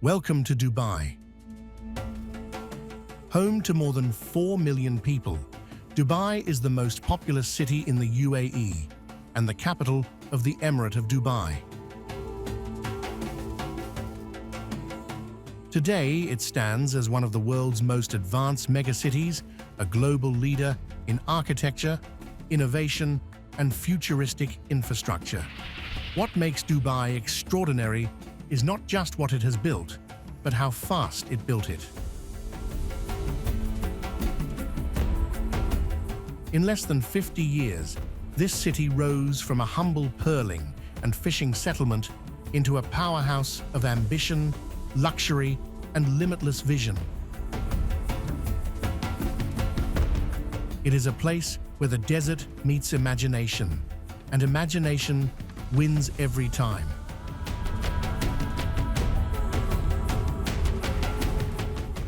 Welcome to Dubai. Home to more than 4 million people, Dubai is the most populous city in the UAE and the capital of the Emirate of Dubai. Today, it stands as one of the world's most advanced megacities, a global leader in architecture, innovation, and futuristic infrastructure. What makes Dubai extraordinary is not just what it has built, but how fast it built it. In less than 50 years, this city rose from a humble pearling and fishing settlement into a powerhouse of ambition, luxury, and limitless vision. It is a place where the desert meets imagination, and imagination wins every time.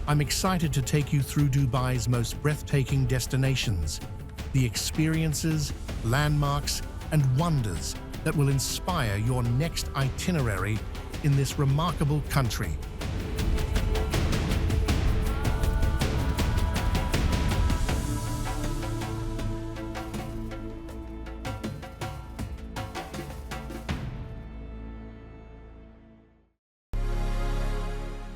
I'm excited to take you through Dubai's most breathtaking destinations, the experiences, landmarks, and wonders that will inspire your next itinerary in this remarkable country.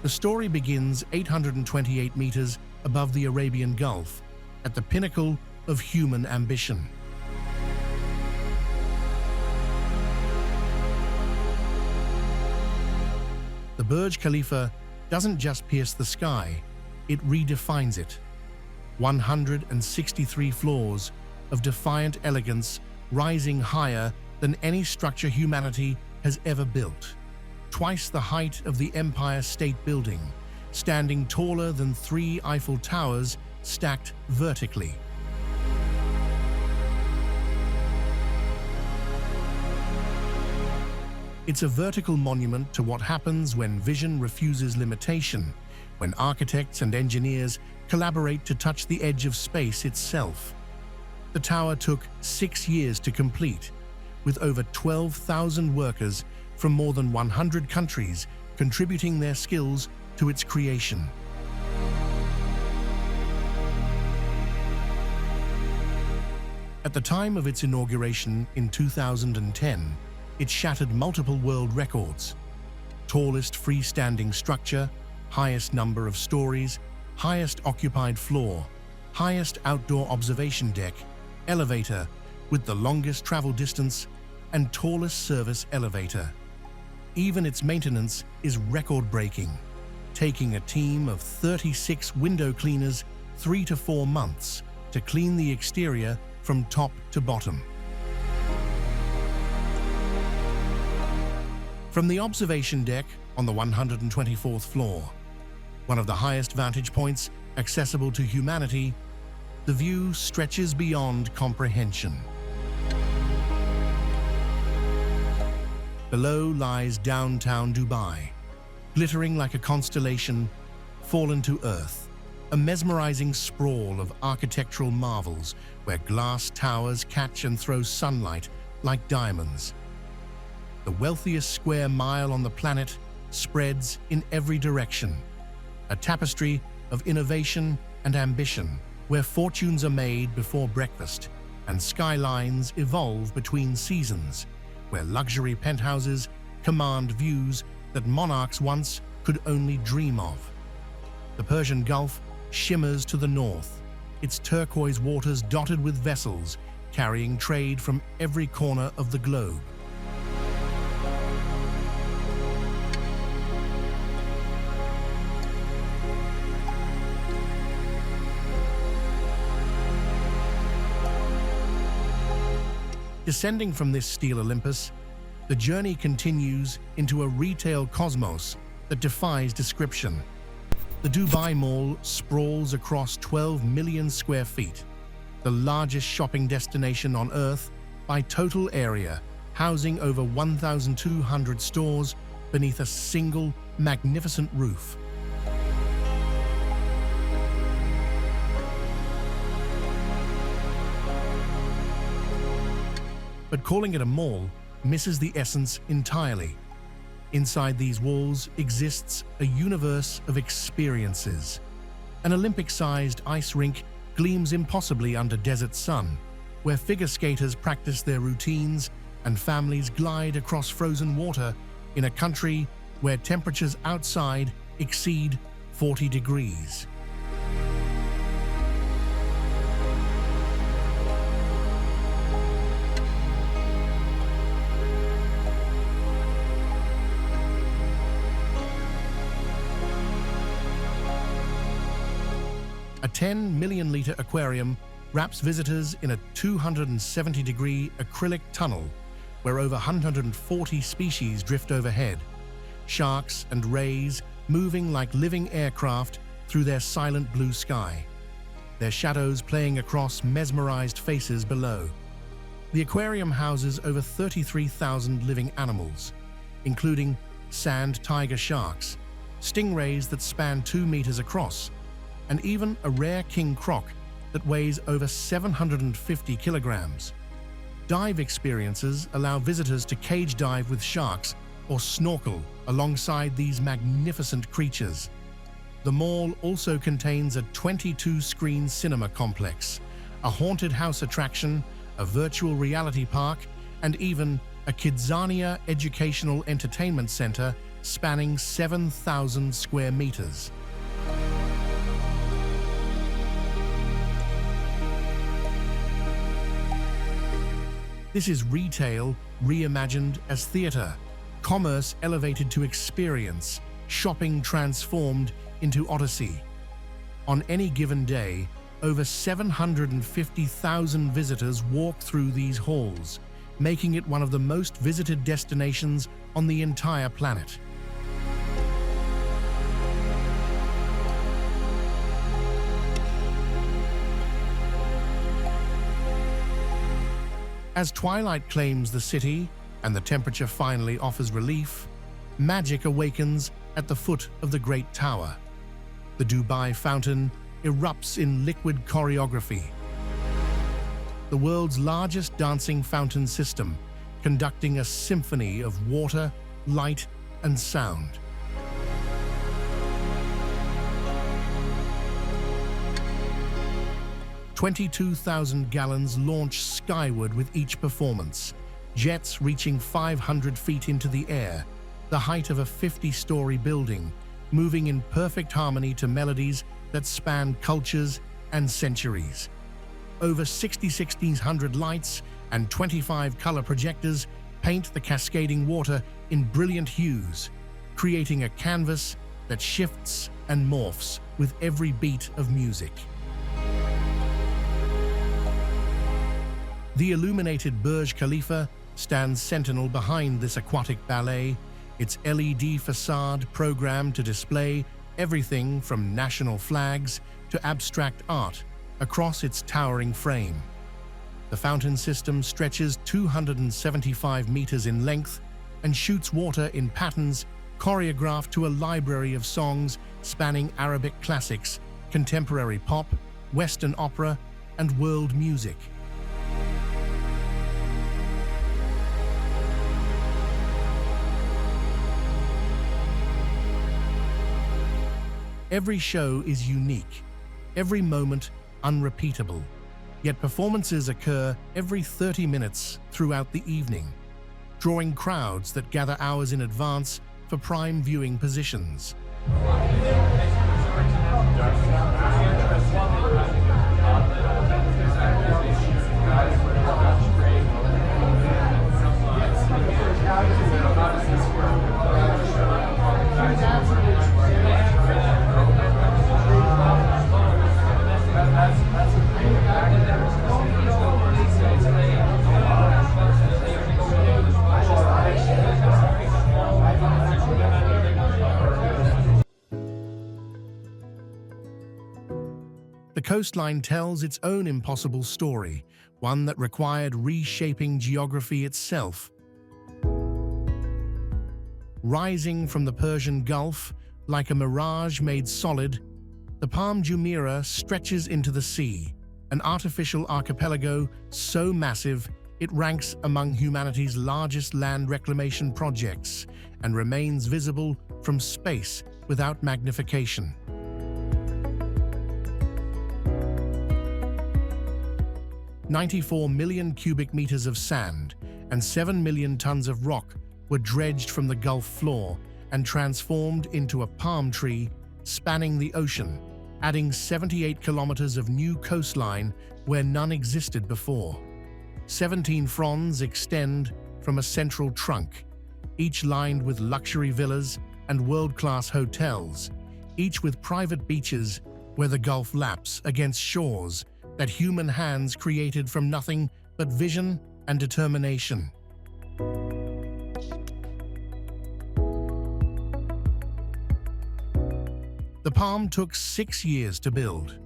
The story begins 828 meters above the Arabian Gulf, at the pinnacle of human ambition. The Burj Khalifa doesn't just pierce the sky, it redefines it. 163 floors of defiant elegance rising higher than any structure humanity has ever built. Twice the height of the Empire State Building, standing taller than 3 Eiffel Towers stacked vertically. It's a vertical monument to what happens when vision refuses limitation, when architects and engineers collaborate to touch the edge of space itself. The tower took 6 years to complete, with over 12,000 workers from more than 100 countries contributing their skills to its creation. At the time of its inauguration in 2010, it shattered multiple world records: tallest freestanding structure, highest number of stories, highest occupied floor, highest outdoor observation deck, elevator with the longest travel distance, and tallest service elevator. Even its maintenance is record-breaking, taking a team of 36 window cleaners 3 to 4 months to clean the exterior from top to bottom. From the observation deck on the 124th floor, one of the highest vantage points accessible to humanity, the view stretches beyond comprehension. Below lies downtown Dubai, glittering like a constellation fallen to earth, a mesmerizing sprawl of architectural marvels where glass towers catch and throw sunlight like diamonds. The wealthiest square mile on the planet spreads in every direction, a tapestry of innovation and ambition where fortunes are made before breakfast and skylines evolve between seasons, where luxury penthouses command views that monarchs once could only dream of. The Persian Gulf shimmers to the north, its turquoise waters dotted with vessels carrying trade from every corner of the globe. Descending from this steel Olympus, the journey continues into a retail cosmos that defies description. The Dubai Mall sprawls across 12 million square feet, the largest shopping destination on Earth by total area, housing over 1,200 stores beneath a single magnificent roof. But calling it a mall misses the essence entirely. Inside these walls exists a universe of experiences. An Olympic-sized ice rink gleams impossibly under desert sun, where figure skaters practice their routines and families glide across frozen water in a country where temperatures outside exceed 40 degrees. A 10 million-liter aquarium wraps visitors in a 270-degree acrylic tunnel where over 140 species drift overhead, sharks and rays moving like living aircraft through their silent blue sky, their shadows playing across mesmerized faces below. The aquarium houses over 33,000 living animals, including sand tiger sharks, stingrays that span 2 meters across, and even a rare king croc that weighs over 750 kilograms. Dive experiences allow visitors to cage dive with sharks or snorkel alongside these magnificent creatures. The mall also contains a 22-screen cinema complex, a haunted house attraction, a virtual reality park, and even a Kidzania educational entertainment center spanning 7,000 square meters. This is retail reimagined as theater, commerce elevated to experience, shopping transformed into odyssey. On any given day, over 750,000 visitors walk through these halls, making it one of the most visited destinations on the entire planet. As twilight claims the city and the temperature finally offers relief, magic awakens at the foot of the Great Tower. The Dubai Fountain erupts in liquid choreography, the world's largest dancing fountain system, conducting a symphony of water, light, and sound. "22,000 gallons launch skyward with each performance, jets reaching 500 feet into the air, the height of a 50-story building, moving in perfect harmony to melodies that span cultures and centuries. Over 6,600 lights and 25 color projectors paint the cascading water in brilliant hues, creating a canvas that shifts and morphs with every beat of music. The illuminated Burj Khalifa stands sentinel behind this aquatic ballet, its LED facade programmed to display everything from national flags to abstract art across its towering frame. The fountain system stretches 275 meters in length and shoots water in patterns choreographed to a library of songs spanning Arabic classics, contemporary pop, Western opera, and world music. Every show is unique, every moment unrepeatable, yet performances occur every 30 minutes throughout the evening, drawing crowds that gather hours in advance for prime viewing positions. The coastline tells its own impossible story, one that required reshaping geography itself. Rising from the Persian Gulf, like a mirage made solid, the Palm Jumeirah stretches into the sea, an artificial archipelago so massive it ranks among humanity's largest land reclamation projects and remains visible from space without magnification. "94 million cubic meters of sand and 7 million tons of rock were dredged from the Gulf floor and transformed into a palm tree spanning the ocean, adding 78 kilometers of new coastline where none existed before. 17 fronds extend from a central trunk, each lined with luxury villas and world-class hotels, each with private beaches where the Gulf laps against shores that human hands created from nothing but vision and determination." The palm took 6 years to build,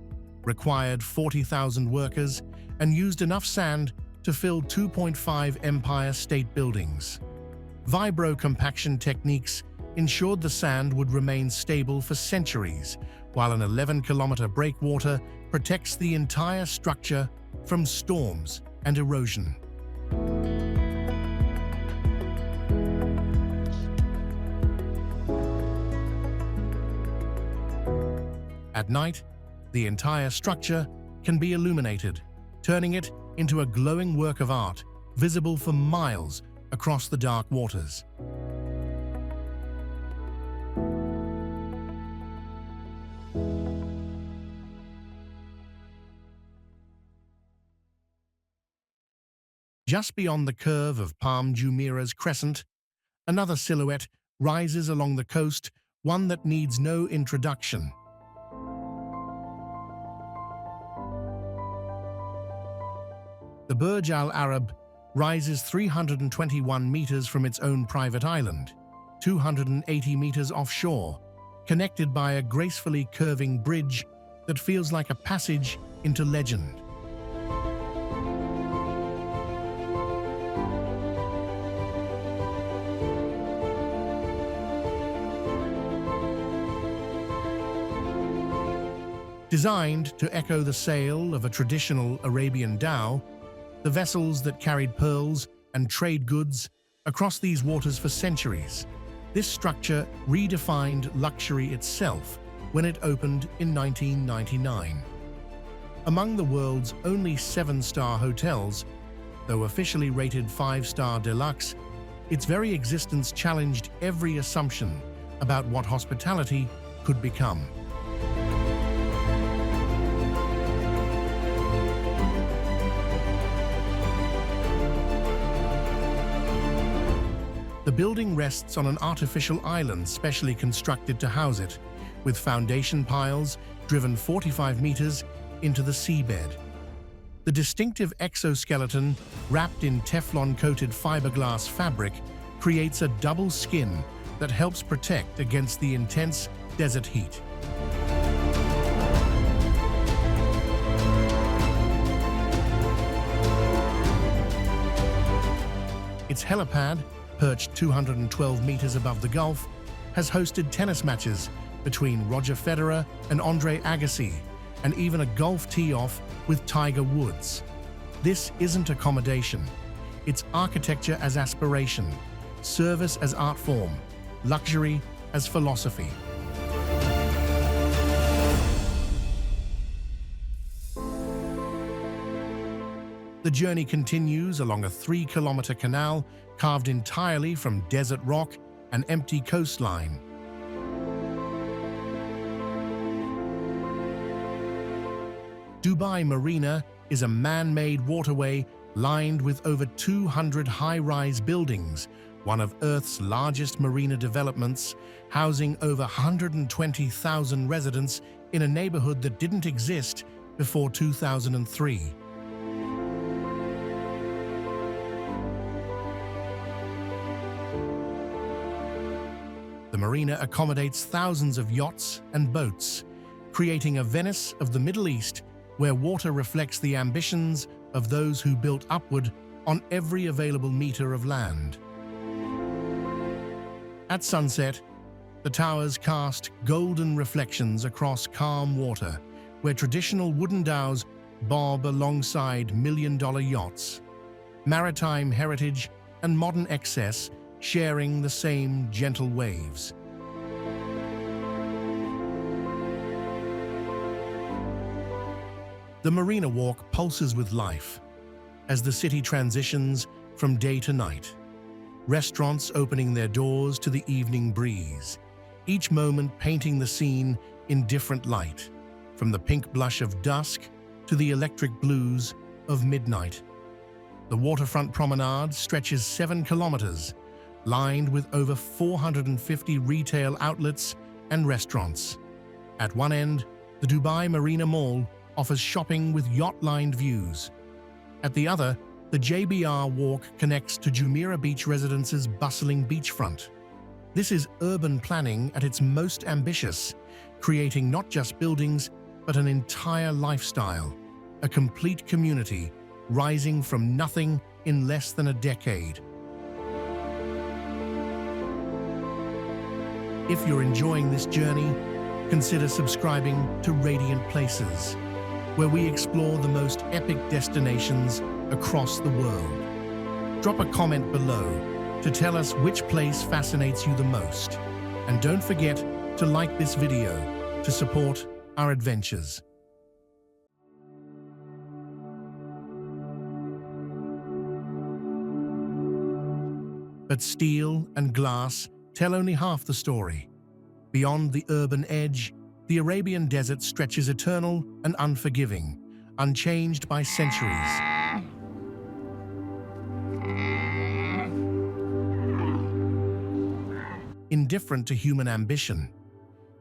required 40,000 workers, and used enough sand to fill 2.5 Empire State Buildings. Vibro-compaction techniques ensured the sand would remain stable for centuries, while an 11-kilometer breakwater protects the entire structure from storms and erosion. At night, the entire structure can be illuminated, turning it into a glowing work of art visible for miles across the dark waters. Just beyond the curve of Palm Jumeirah's crescent, another silhouette rises along the coast, one that needs no introduction. The Burj Al Arab rises 321 meters from its own private island, 280 meters offshore, connected by a gracefully curving bridge that feels like a passage into legend. Designed to echo the sail of a traditional Arabian dhow, the vessels that carried pearls and trade goods across these waters for centuries, this structure redefined luxury itself when it opened in 1999. Among the world's only 7-star hotels, though officially rated 5-star deluxe, its very existence challenged every assumption about what hospitality could become. The building rests on an artificial island specially constructed to house it, with foundation piles driven 45 meters into the seabed. The distinctive exoskeleton, wrapped in Teflon-coated fiberglass fabric, creates a double skin that helps protect against the intense desert heat. Its helipad, perched 212 meters above the Gulf, has hosted tennis matches between Roger Federer and Andre Agassi, and even a golf tee-off with Tiger Woods. This isn't accommodation. It's architecture as aspiration, service as art form, luxury as philosophy. The journey continues along a 3-kilometer canal carved entirely from desert rock and empty coastline. Dubai Marina is a man-made waterway lined with over 200 high-rise buildings, one of Earth's largest marina developments, housing over 120,000 residents in a neighborhood that didn't exist before 2003. The marina accommodates thousands of yachts and boats, creating a Venice of the Middle East where water reflects the ambitions of those who built upward on every available meter of land. At sunset, the towers cast golden reflections across calm water, where traditional wooden dhows bob alongside million-dollar yachts. Maritime heritage and modern excess sharing the same gentle waves. The Marina Walk pulses with life as the city transitions from day to night. Restaurants opening their doors to the evening breeze, each moment painting the scene in different light, from the pink blush of dusk to the electric blues of midnight. The waterfront promenade stretches 7 kilometers, lined with over 450 retail outlets and restaurants. At one end, the Dubai Marina Mall offers shopping with yacht-lined views. At the other, the JBR Walk connects to Jumeirah Beach Residence's bustling beachfront. This is urban planning at its most ambitious, creating not just buildings, but an entire lifestyle, a complete community rising from nothing in less than a decade. If you're enjoying this journey, consider subscribing to Radiant Places, where we explore the most epic destinations across the world. Drop a comment below to tell us which place fascinates you the most. And don't forget to like this video to support our adventures. But steel and glass tell only half the story. Beyond the urban edge, the Arabian desert stretches eternal and unforgiving, unchanged by centuries. Indifferent to human ambition.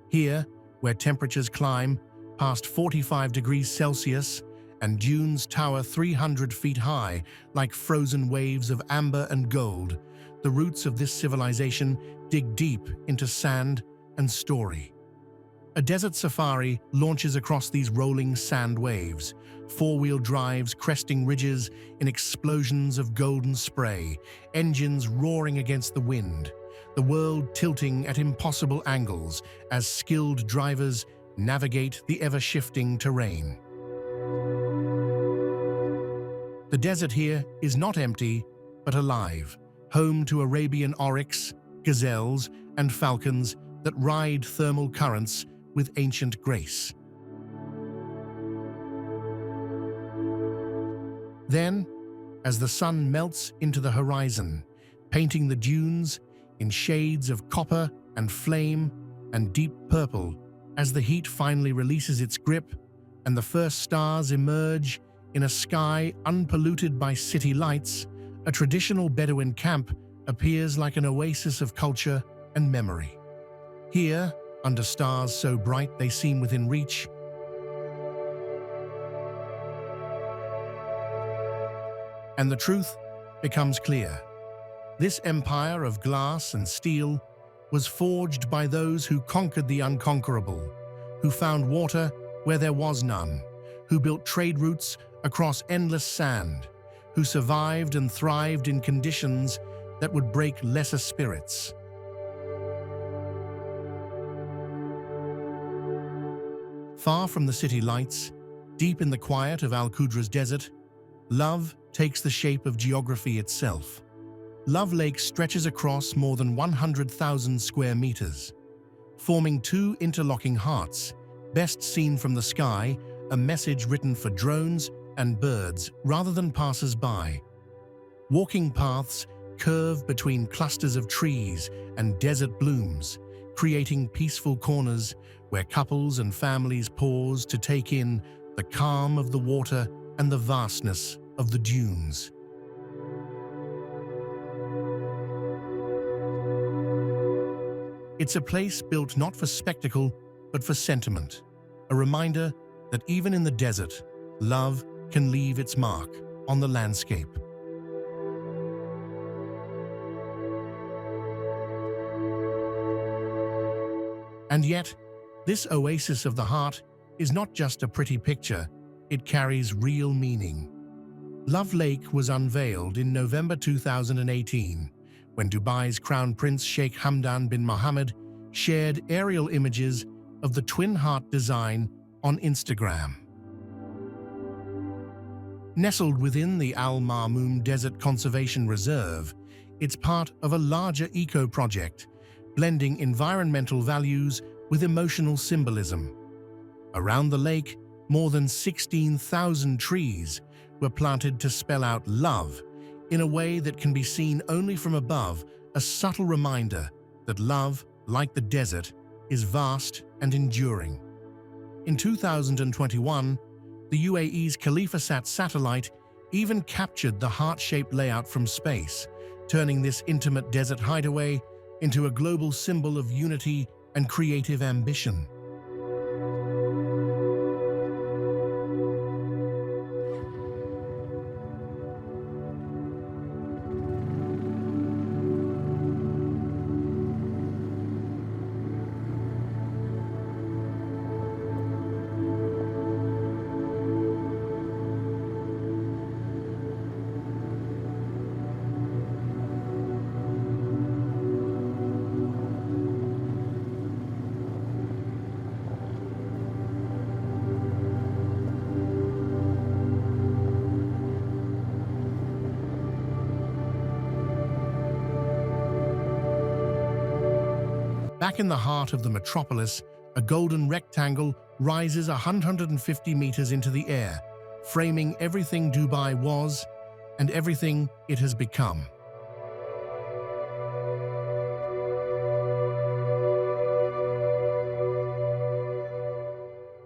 Here, where temperatures climb past 45 degrees Celsius and dunes tower 300 feet high like frozen waves of amber and gold, the roots of this civilization dig deep into sand and story. A desert safari launches across these rolling sand waves, four-wheel drives cresting ridges in explosions of golden spray, engines roaring against the wind, the world tilting at impossible angles as skilled drivers navigate the ever-shifting terrain. The desert here is not empty, but alive, home to Arabian oryx, gazelles, and falcons that ride thermal currents with ancient grace. Then, as the sun melts into the horizon, painting the dunes in shades of copper and flame and deep purple, as the heat finally releases its grip and the first stars emerge in a sky unpolluted by city lights, a traditional Bedouin camp appears like an oasis of culture and memory. Here, under stars so bright they seem within reach, and the truth becomes clear. This empire of glass and steel was forged by those who conquered the unconquerable, who found water where there was none, who built trade routes across endless sand, who survived and thrived in conditions that would break lesser spirits. Far from the city lights, deep in the quiet of Al Qudra's desert, love takes the shape of geography itself. Love Lake stretches across more than 100,000 square meters, forming two interlocking hearts, best seen from the sky, a message written for drones and birds rather than passers-by. Walking paths curve between clusters of trees and desert blooms, creating peaceful corners where couples and families pause to take in the calm of the water and the vastness of the dunes. It's a place built not for spectacle, but for sentiment, a reminder that even in the desert, love can leave its mark on the landscape. And yet, this oasis of the heart is not just a pretty picture, it carries real meaning. Love Lake was unveiled in November 2018, when Dubai's Crown Prince Sheikh Hamdan bin Mohammed shared aerial images of the twin heart design on Instagram. Nestled within the Al Marmoom Desert Conservation Reserve, It's part of a larger eco-project, blending environmental values with emotional symbolism. Around the lake, more than 16,000 trees were planted to spell out love in a way that can be seen only from above, a subtle reminder that love, like the desert, is vast and enduring. In 2021, the UAE's ChalifaSat satellite even captured the heart-shaped layout from space, turning this intimate desert hideaway into a global symbol of unity and creative ambition. Back in the heart of the metropolis, a golden rectangle rises 150 meters into the air, framing everything Dubai was and everything it has become.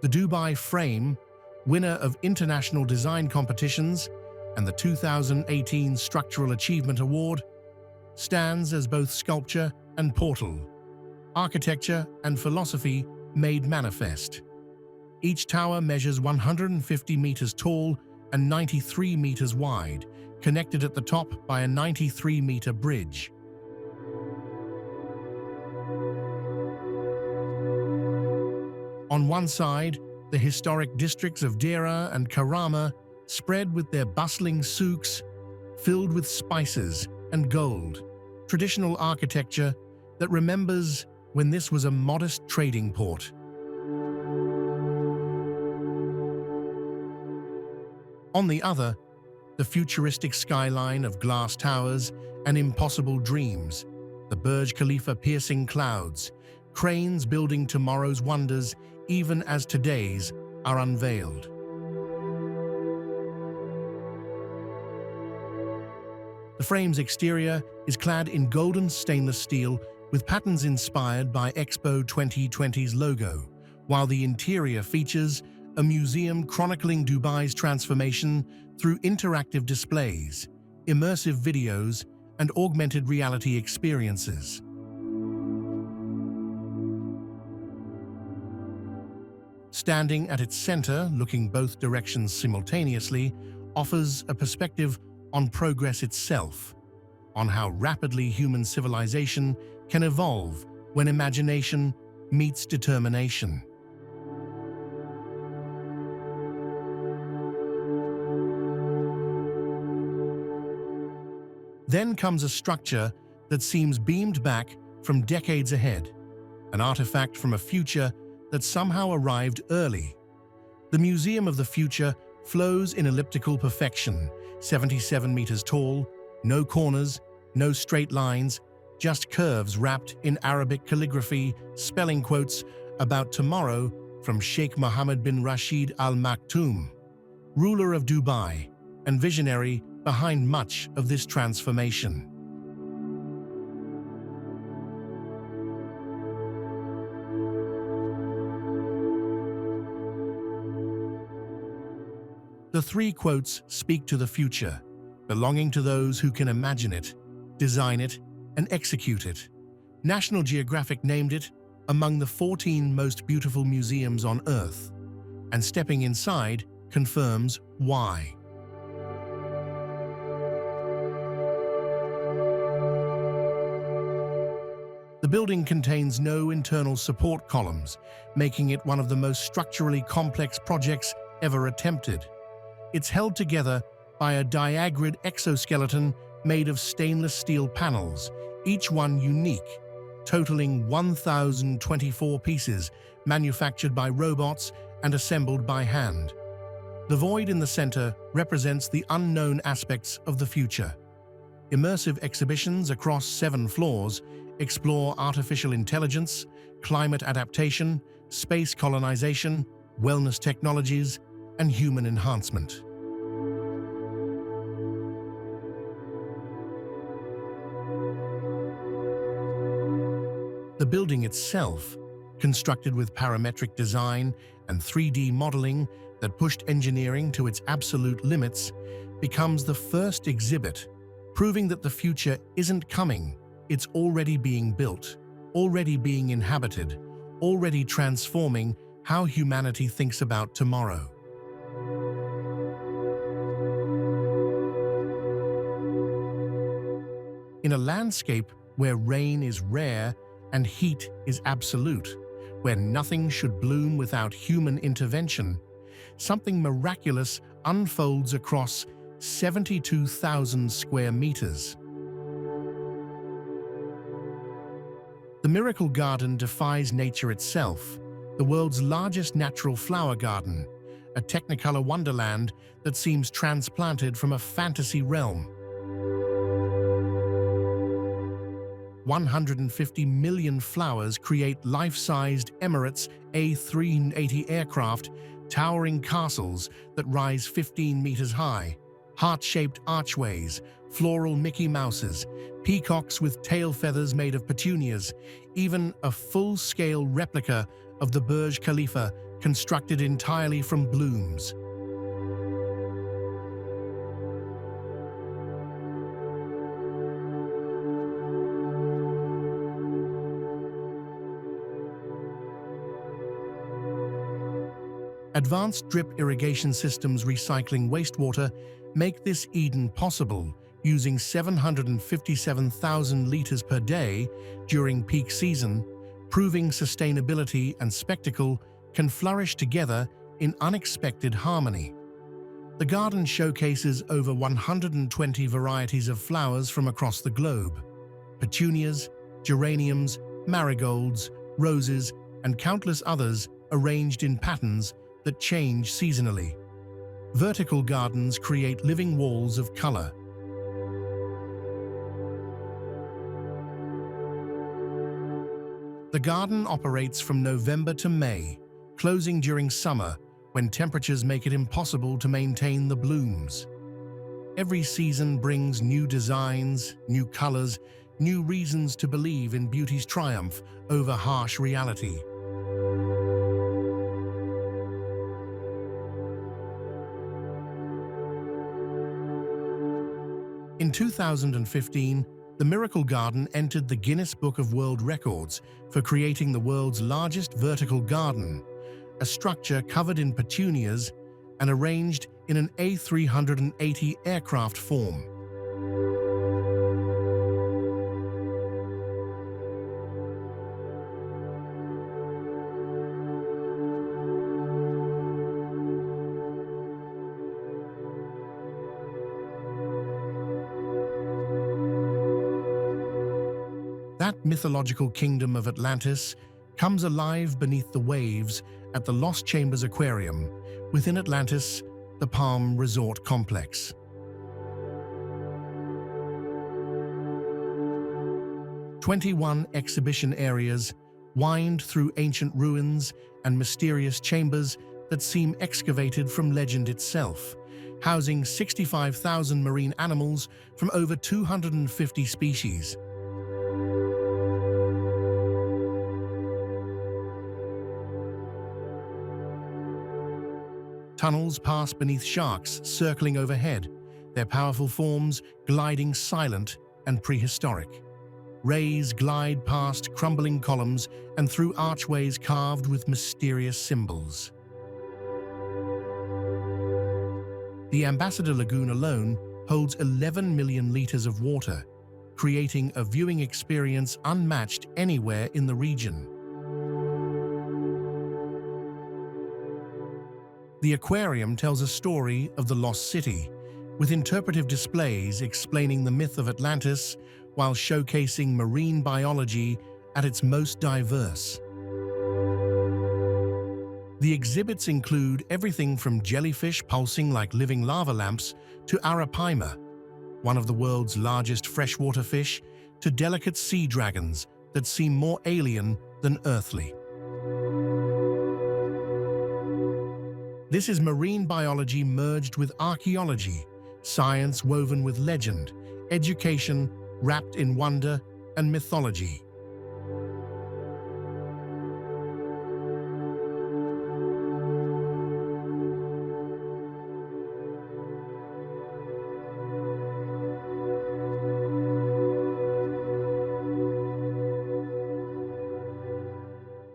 The Dubai Frame, winner of international design competitions and the 2018 Structural Achievement Award, stands as both sculpture and portal, architecture and philosophy made manifest. Each tower measures 150 meters tall and 93 meters wide, connected at the top by a 93-meter bridge. On one side, the historic districts of Deira and Karama spread with their bustling souks filled with spices and gold, traditional architecture that remembers when this was a modest trading port. On the other, the futuristic skyline of glass towers and impossible dreams, the Burj Khalifa piercing clouds, cranes building tomorrow's wonders even as today's are unveiled. The frame's exterior is clad in golden stainless steel with patterns inspired by Expo 2020's logo, while the interior features a museum chronicling Dubai's transformation through interactive displays, immersive videos, and augmented reality experiences. Standing at its center, looking both directions simultaneously, offers a perspective on progress itself, on how rapidly human civilization can evolve when imagination meets determination. Then comes a structure that seems beamed back from decades ahead, an artifact from a future that somehow arrived early. The Museum of the Future flows in elliptical perfection, 77 meters tall, no corners, no straight lines, just curves wrapped in Arabic calligraphy, spelling quotes about tomorrow from Sheikh Mohammed bin Rashid Al Maktoum, ruler of Dubai and visionary behind much of this transformation. The three quotes speak to the future, belonging to those who can imagine it, design it, and execute it. National Geographic named it among the 14 most beautiful museums on Earth, and stepping inside confirms why. The building contains no internal support columns, making it one of the most structurally complex projects ever attempted. It's held together by a diagrid exoskeleton made of stainless steel panels, each one unique, totaling 1,024 pieces manufactured by robots and assembled by hand. The void in the center represents the unknown aspects of the future. Immersive exhibitions across 7 floors explore artificial intelligence, climate adaptation, space colonization, wellness technologies, and human enhancement. The building itself, constructed with parametric design and 3D modeling that pushed engineering to its absolute limits, becomes the first exhibit, proving that the future isn't coming, it's already being built, already being inhabited, already transforming how humanity thinks about tomorrow. In a landscape where rain is rare and heat is absolute, where nothing should bloom without human intervention, something miraculous unfolds across 72,000 square meters. The Miracle Garden defies nature itself, the world's largest natural flower garden, a technicolor wonderland that seems transplanted from a fantasy realm. 150 million flowers create life-sized Emirates A380 aircraft, towering castles that rise 15 meters high, heart-shaped archways, floral Mickey Mouses, peacocks with tail feathers made of petunias, even a full-scale replica of the Burj Khalifa constructed entirely from blooms. Advanced drip irrigation systems recycling wastewater make this Eden possible, using 757,000 liters per day during peak season, proving sustainability and spectacle can flourish together in unexpected harmony. The garden showcases over 120 varieties of flowers from across the globe: petunias, geraniums, marigolds, roses, and countless others arranged in patterns that change seasonally. Vertical gardens create living walls of color. The garden operates from November to May, closing during summer when temperatures make it impossible to maintain the blooms. Every season brings new designs, new colors, new reasons to believe in beauty's triumph over harsh reality. In 2015, the Miracle Garden entered the Guinness Book of World Records for creating the world's largest vertical garden, a structure covered in petunias and arranged in an A380 aircraft form. That mythological kingdom of Atlantis comes alive beneath the waves at the Lost Chambers Aquarium, within Atlantis, the Palm Resort Complex. 21 exhibition areas wind through ancient ruins and mysterious chambers that seem excavated from legend itself, housing 65,000 marine animals from over 250 species. Tunnels pass beneath sharks circling overhead, their powerful forms gliding silent and prehistoric. Rays glide past crumbling columns and through archways carved with mysterious symbols. The Ambassador Lagoon alone holds 11 million liters of water, creating a viewing experience unmatched anywhere in the region. The aquarium tells a story of the lost city, with interpretive displays explaining the myth of Atlantis while showcasing marine biology at its most diverse. The exhibits include everything from jellyfish pulsing like living lava lamps to arapaima, one of the world's largest freshwater fish, to delicate sea dragons that seem more alien than earthly. This is marine biology merged with archaeology, science woven with legend, education wrapped in wonder and mythology.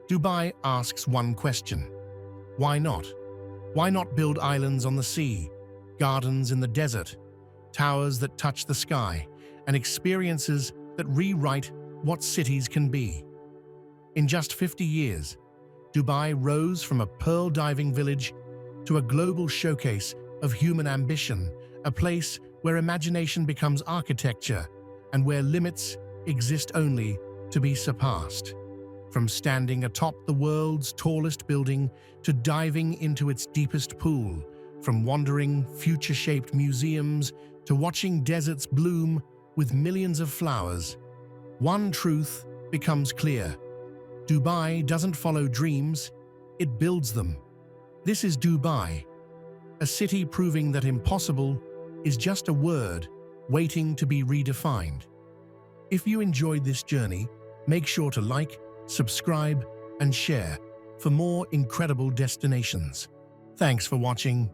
Dubai asks one question: why not? Why not build islands on the sea, gardens in the desert, towers that touch the sky, and experiences that rewrite what cities can be? In just 50 years, Dubai rose from a pearl diving village to a global showcase of human ambition, a place where imagination becomes architecture and where limits exist only to be surpassed. From standing atop the world's tallest building to diving into its deepest pool, from wandering future-shaped museums to watching deserts bloom with millions of flowers, one truth becomes clear: Dubai doesn't follow dreams, it builds them. This is Dubai, a city proving that impossible is just a word waiting to be redefined. If you enjoyed this journey, make sure to like, subscribe, and share for more incredible destinations. Thanks for watching.